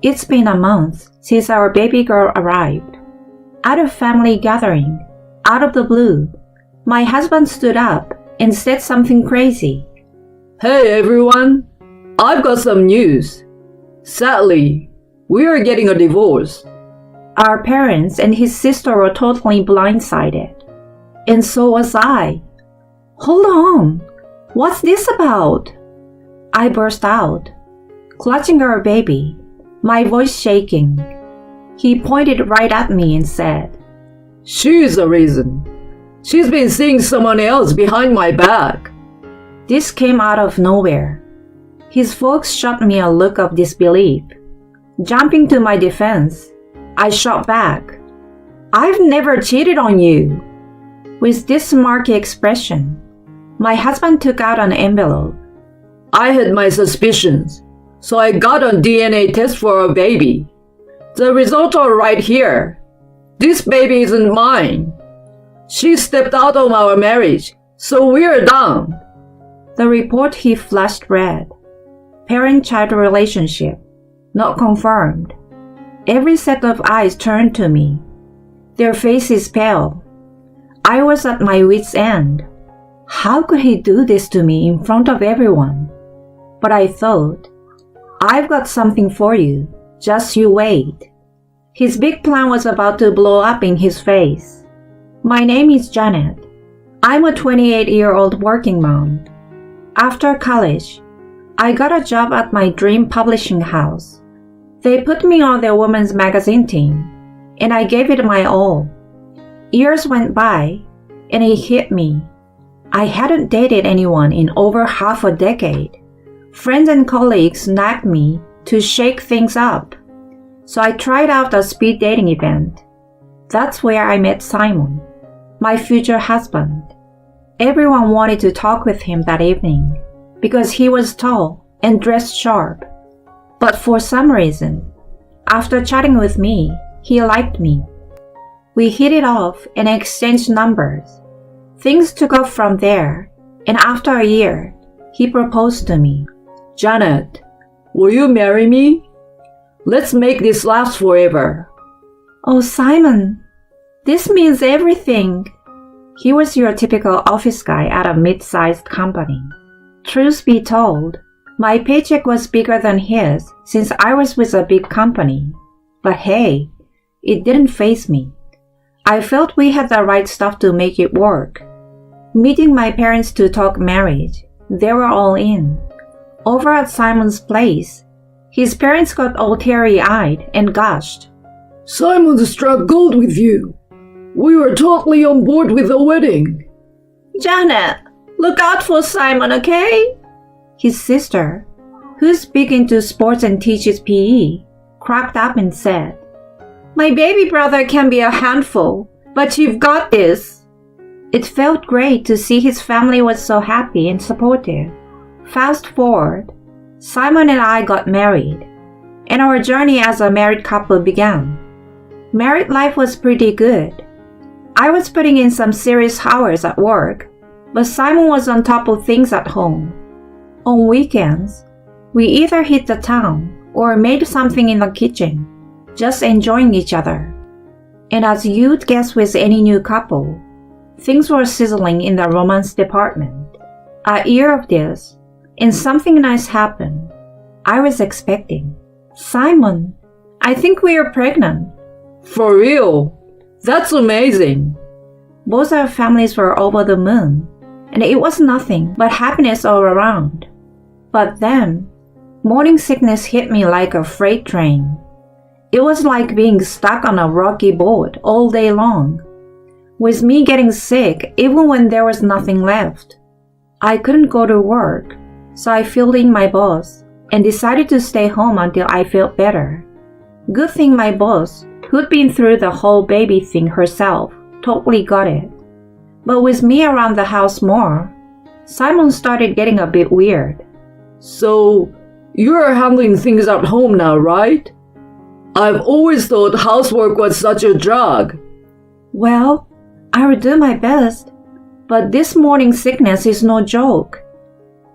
It's been a month since our baby girl arrived. At a family gathering, out of the blue, my husband stood up and said something crazy. Hey everyone, I've got some news. Sadly, we are getting a divorce. Our parents and his sister were totally blindsided. And so was I. Hold on, what's this about? I burst out, clutching our baby, my voice shaking. He pointed right at me and said, She's the reason. She's been seeing someone else behind my back. This came out of nowhere. His folks shot me a look of disbelief. Jumping to my defense, I shot back, I've never cheated on you. With this smirky expression, my husband took out an envelope. I had my suspicions, so I got a DNA test for a baby. The results are right here. This baby isn't mine. She stepped out of our marriage, so we're done. The report he flashed read, Parent-child relationship, not confirmed. Every set of eyes turned to me. Their faces pale. I was at my wit's end. How could he do this to me in front of everyone? But I thought, I've got something for you. Just you wait. His big plan was about to blow up in his face. My name is Janet. I'm a 28-year-old working mom. After college, I got a job at my dream publishing house. They put me on their women's magazine team, and I gave it my all. Years went by, and it hit me. I hadn't dated anyone in over half a decade. Friends and colleagues nagged me to shake things up. So I tried out a speed dating event. That's where I met Simon, my future husband. Everyone wanted to talk with him that evening because he was tall and dressed sharp. But for some reason, after chatting with me, he liked me. We hit it off and exchanged numbers. Things took off from there, and after a year, he proposed to me. Janet, will you marry me? Let's make this last forever. Oh, Simon, this means everything. He was your typical office guy at a mid-sized company. Truth be told, my paycheck was bigger than his since I was with a big company. But hey, it didn't faze me. I felt we had the right stuff to make it work. Meeting my parents to talk marriage, they were all in. Over at Simon's place, his parents got all teary-eyed and gushed. Simon struck gold with you. We were totally on board with the wedding. Janet, look out for Simon, okay? His sister, who's big into sports and teaches PE, cracked up and said, My baby brother can be a handful, but you've got this. It felt great to see his family was so happy and supportive. Fast forward, Simon and I got married, and our journey as a married couple began. Married life was pretty good. I was putting in some serious hours at work, but Simon was on top of things at home. On weekends, we either hit the town or made something in the kitchen, just enjoying each other. And as you'd guess with any new couple, things were sizzling in the romance department. A year of this, and something nice happened. I was expecting. Simon, I think we are pregnant. For real? That's amazing. Both our families were over the moon, and it was nothing but happiness all around. But then, morning sickness hit me like a freight train. It was like being stuck on a rocky boat all day long, with me getting sick even when there was nothing left. I couldn't go to work, so I filled in my boss and decided to stay home until I felt better. Good thing my boss, who'd been through the whole baby thing herself, totally got it. But with me around the house more, Simon started getting a bit weird. So, you're handling things at home now, right? I've always thought housework was such a drag. Well, I will do my best, but this morning sickness is no joke.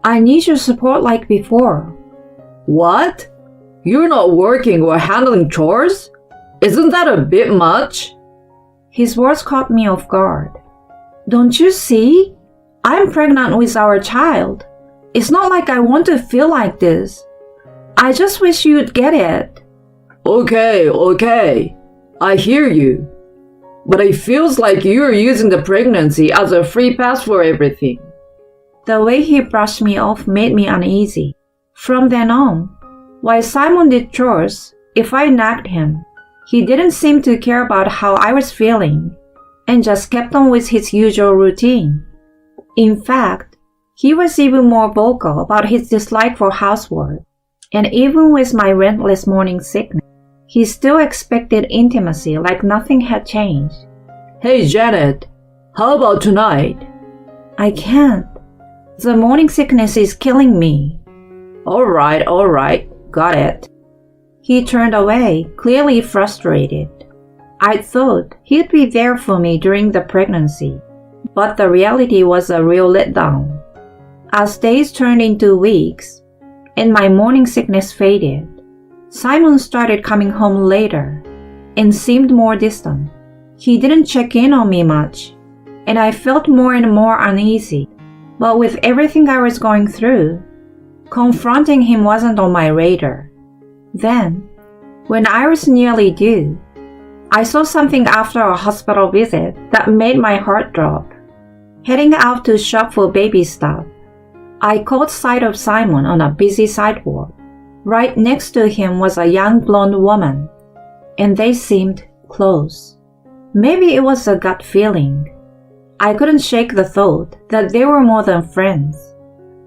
I need your support like before. What? You're not working or handling chores? Isn't that a bit much? His words caught me off guard. Don't you see? I'm pregnant with our child. It's not like I want to feel like this. I just wish you'd get it. Okay. I hear you. But it feels like you're using the pregnancy as a free pass for everything. The way he brushed me off made me uneasy. From then on, while Simon did chores, if I nagged him, he didn't seem to care about how I was feeling and just kept on with his usual routine. In fact, he was even more vocal about his dislike for housework, and even with my relentless morning sickness, he still expected intimacy like nothing had changed. Hey Janet, how about tonight? I can't. The morning sickness is killing me. All right, got it. He turned away, clearly frustrated. I thought he'd be there for me during the pregnancy, but the reality was a real letdown. As days turned into weeks, and my morning sickness faded, Simon started coming home later and seemed more distant. He didn't check in on me much, and I felt more and more uneasy. But with everything I was going through, confronting him wasn't on my radar. Then, when I was nearly due, I saw something after a hospital visit that made my heart drop. Heading out to shop for baby stuff, I caught sight of Simon on a busy sidewalk. Right next to him was a young blonde woman, and they seemed close. Maybe it was a gut feeling. I couldn't shake the thought that they were more than friends.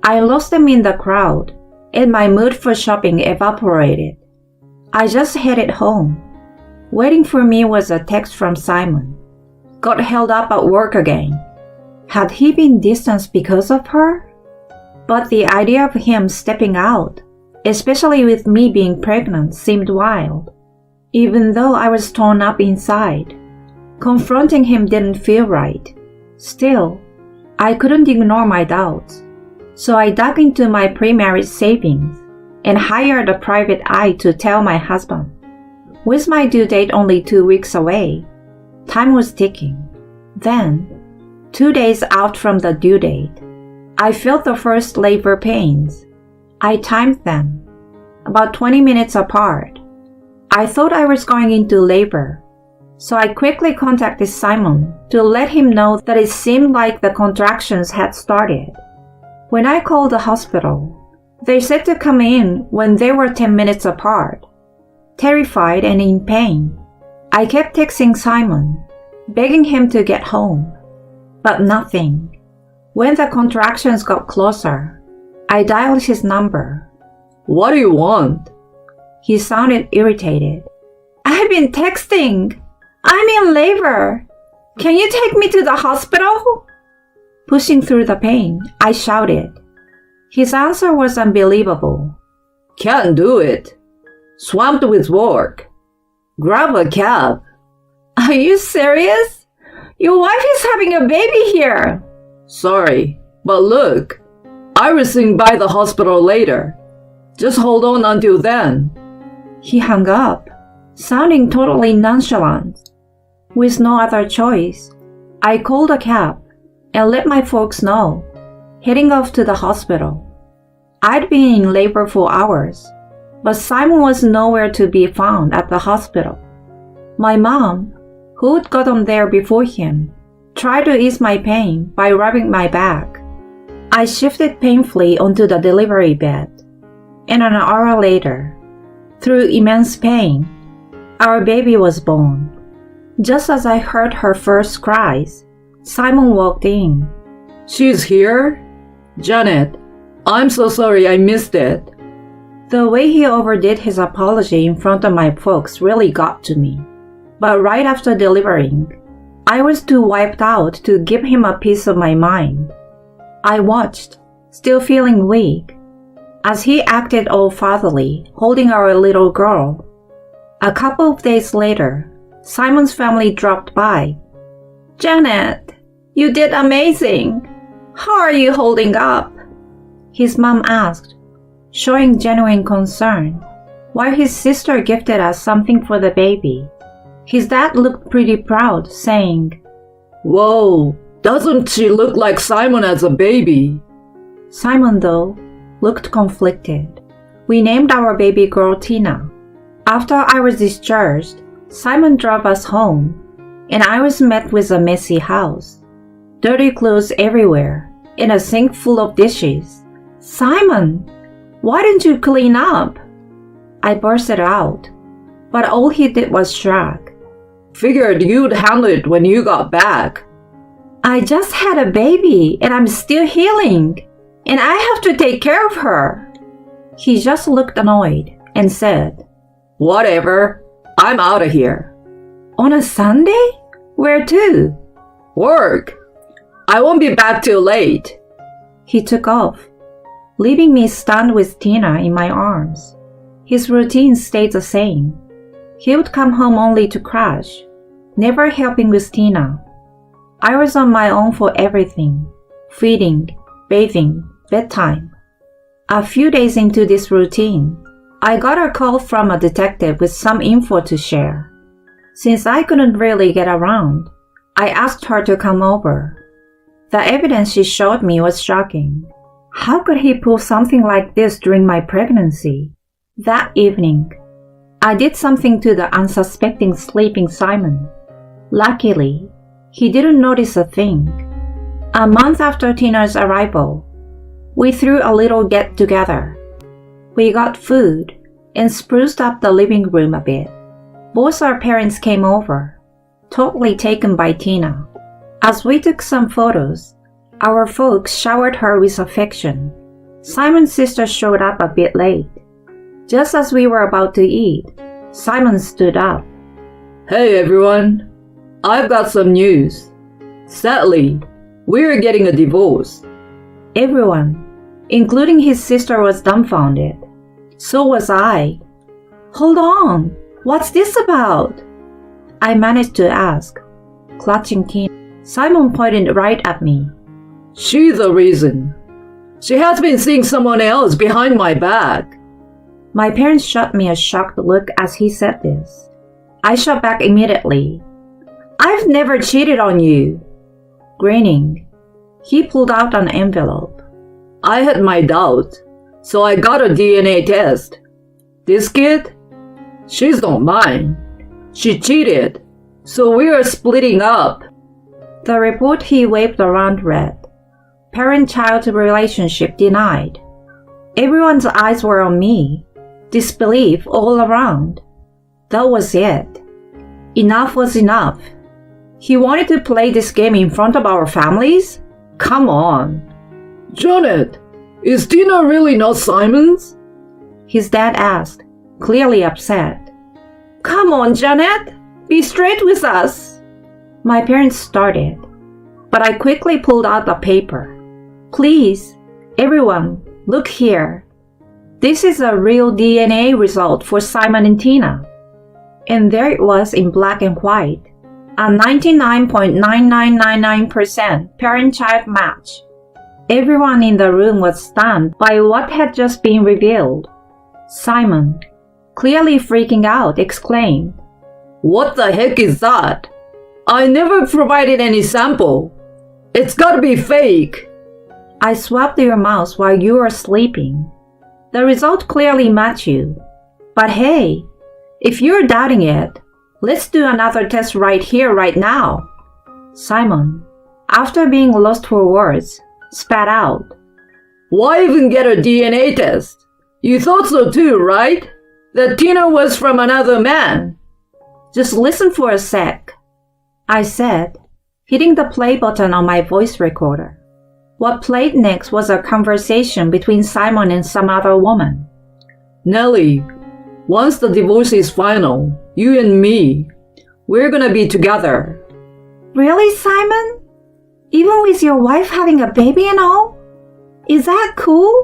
I lost them in the crowd, and my mood for shopping evaporated. I just headed home. Waiting for me was a text from Simon. Got held up at work again. Had he been distanced because of her? But the idea of him stepping out, especially with me being pregnant, seemed wild. Even though I was torn up inside, confronting him didn't feel right. Still, I couldn't ignore my doubts. So I dug into my pre-marriage savings and hired a private eye to tell my husband. With my due date only 2 weeks away, time was ticking. Then, 2 days out from the due date, I felt the first labor pains. I timed them, about 20 minutes apart. I thought I was going into labor, so I quickly contacted Simon to let him know that it seemed like the contractions had started. When I called the hospital, they said to come in when they were 10 minutes apart. Terrified and in pain, I kept texting Simon, begging him to get home. But nothing. When the contractions got closer, I dialed his number. What do you want? He sounded irritated. I've been texting. I'm in labor. Can you take me to the hospital? Pushing through the pain, I shouted. His answer was unbelievable. Can't do it. Swamped with work. Grab a cab. Are you serious? Your wife is having a baby here. Sorry, but look, I will swing by the hospital later. Just hold on until then. He hung up, sounding totally nonchalant. With no other choice, I called a cab and let my folks know, heading off to the hospital. I'd been in labor for hours, but Simon was nowhere to be found at the hospital. My mom, who'd gotten there before him, tried to ease my pain by rubbing my back. I shifted painfully onto the delivery bed, and an hour later, through immense pain, our baby was born. Just as I heard her first cries, Simon walked in. She's here? Janet, I'm so sorry I missed it. The way he overdid his apology in front of my folks really got to me. But right after delivering, I was too wiped out to give him a piece of my mind. I watched, still feeling weak, as he acted all fatherly, holding our little girl. A couple of days later, Simon's family dropped by. Janet, you did amazing. How are you holding up? His mom asked, showing genuine concern, while his sister gifted us something for the baby. His dad looked pretty proud, saying, "Whoa, doesn't she look like Simon as a baby?" Simon, though, looked conflicted. We named our baby girl Tina. After I was discharged, Simon drove us home, and I was met with a messy house. Dirty clothes everywhere, and a sink full of dishes. "Simon, why didn't you clean up?" I bursted out, but all he did was shrug. "Figured you'd handle it when you got back." "I just had a baby, and I'm still healing, and I have to take care of her." He just looked annoyed and said, "Whatever, I'm out of here." "On a Sunday? Where to?" "Work. I won't be back till late." He took off, leaving me stunned with Tina in my arms. His routine stayed the same. He would come home only to crash, never helping with Tina. I was on my own for everything: feeding, bathing, bedtime. A few days into this routine, I got a call from a detective with some info to share. Since I couldn't really get around, I asked her to come over. The evidence she showed me was shocking. How could he pull something like this during my pregnancy? That evening, I did something to the unsuspecting sleeping Simon. Luckily, he didn't notice a thing. A month after Tina's arrival, we threw a little get-together. We got food and spruced up the living room a bit. Both our parents came over, totally taken by Tina. As we took some photos, our folks showered her with affection. Simon's sister showed up a bit late. Just as we were about to eat, Simon stood up. "Hey everyone, I've got some news. Sadly, we're getting a divorce." Everyone, including his sister, was dumbfounded. So was I. "Hold on, what's this about?" I managed to ask, clutching Tina. Simon pointed right at me. "She's the reason. She has been seeing someone else behind my back." My parents shot me a shocked look as he said this. I shot back immediately. "I've never cheated on you." Grinning, he pulled out an envelope. "I had my doubts, so I got a DNA test. This kid? She's not mine. She cheated, so we are splitting up." The report he waved around read, "Parent-child relationship denied." Everyone's eyes were on me, disbelief all around. That was it. Enough was enough. He wanted to play this game in front of our families? Come on. "Janet, is Tina really not Simon's?" His dad asked, clearly upset. "Come on, Janet, be straight with us." My parents started, but I quickly pulled out a paper. "Please, everyone, look here. This is a real DNA result for Simon and Tina." And there it was in black and white, a 99.9999% parent-child match. Everyone in the room was stunned by what had just been revealed. Simon, clearly freaking out, exclaimed, "What the heck is that? I never provided any sample. It's gotta be fake." "I swabbed your mouse while you were sleeping. The result clearly matched you. But hey, if you're doubting it, let's do another test right here, right now." Simon, after being lost for words, spat out, "Why even get a DNA test? You thought so too, right? That Tina was from another man." "Just listen for a sec," I said, hitting the play button on my voice recorder. What played next was a conversation between Simon and some other woman. "Nellie, once the divorce is final, you and me, we're gonna be together." "Really, Simon? Even with your wife having a baby and all? Is that cool?"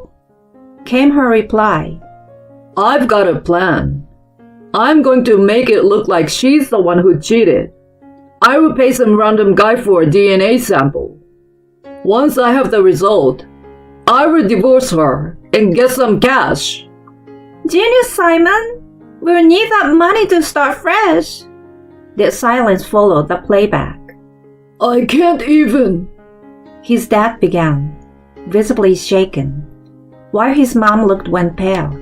came her reply. "I've got a plan. I'm going to make it look like she's the one who cheated. I will pay some random guy for a DNA sample. Once I have the result, I will divorce her and get some cash." "Genius, Simon! We'll need that money to start fresh. The silence followed the playback. I can't even. His dad began, visibly shaken, while his mom looked one pale.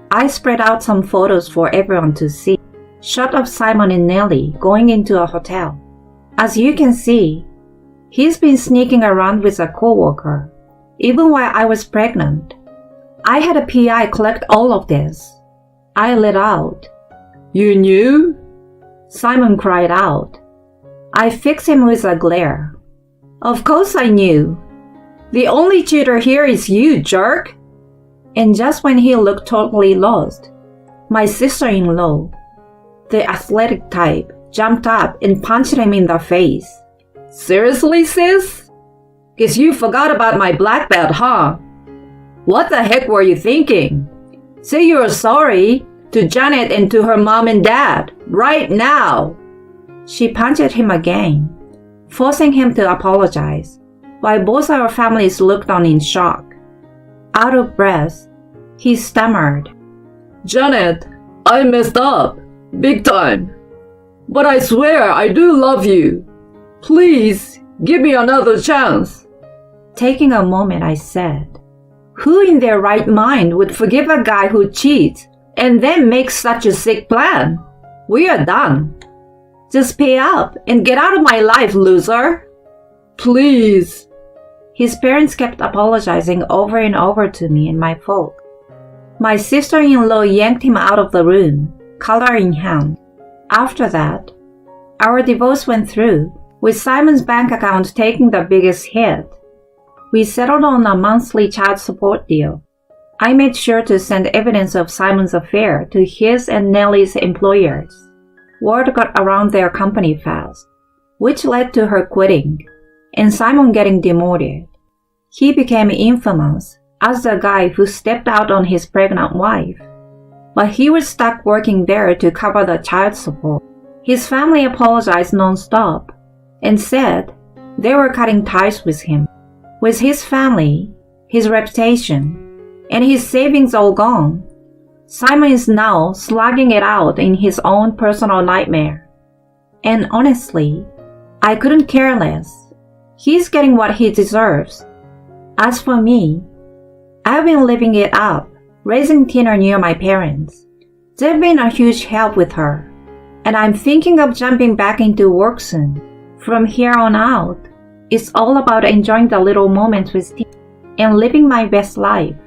I spread out some photos for everyone to see. Shot of Simon and Nellie going into a hotel. As you can see, he's been sneaking around with a coworker, even while I was pregnant. I had a PI collect all of this. I let out. You knew? Simon cried out. I fixed him with a glare. Of course I knew. The only cheater here is you, jerk. And just when he looked totally lost, my sister-in-law, the athletic type, jumped up and punched him in the face. Seriously, sis? Guess you forgot about my black belt, huh? What the heck were you thinking? Say you're sorry to Janet and to her mom and dad, right now. She punched him again, forcing him to apologize, while both our families looked on in shock. Out of breath, he stammered. Janet, I messed up, big time. But I swear I do love you. Please, give me another chance. Taking a moment, I said, who in their right mind would forgive a guy who cheats and then makes such a sick plan? We are done. Just pay up and get out of my life, loser. Please. His parents kept apologizing over and over to me and my folk. My sister-in-law yanked him out of the room, collar in hand. After that, our divorce went through, with Simon's bank account taking the biggest hit. We settled on a monthly child support deal. I made sure to send evidence of Simon's affair to his and Nellie's employers. Word got around their company fast, which led to her quitting, and Simon getting demoted. He became infamous as the guy who stepped out on his pregnant wife, but he was stuck working there to cover the child support. His family apologized non-stop and said they were cutting ties with him. With his family, his reputation, and his savings all gone, Simon is now slugging it out in his own personal nightmare. And honestly, I couldn't care less. He's getting what he deserves. As for me, I've been living it up, raising Tina near my parents. They've been a huge help with her, and I'm thinking of jumping back into work soon. From here on out, it's all about enjoying the little moments with Tina and living my best life.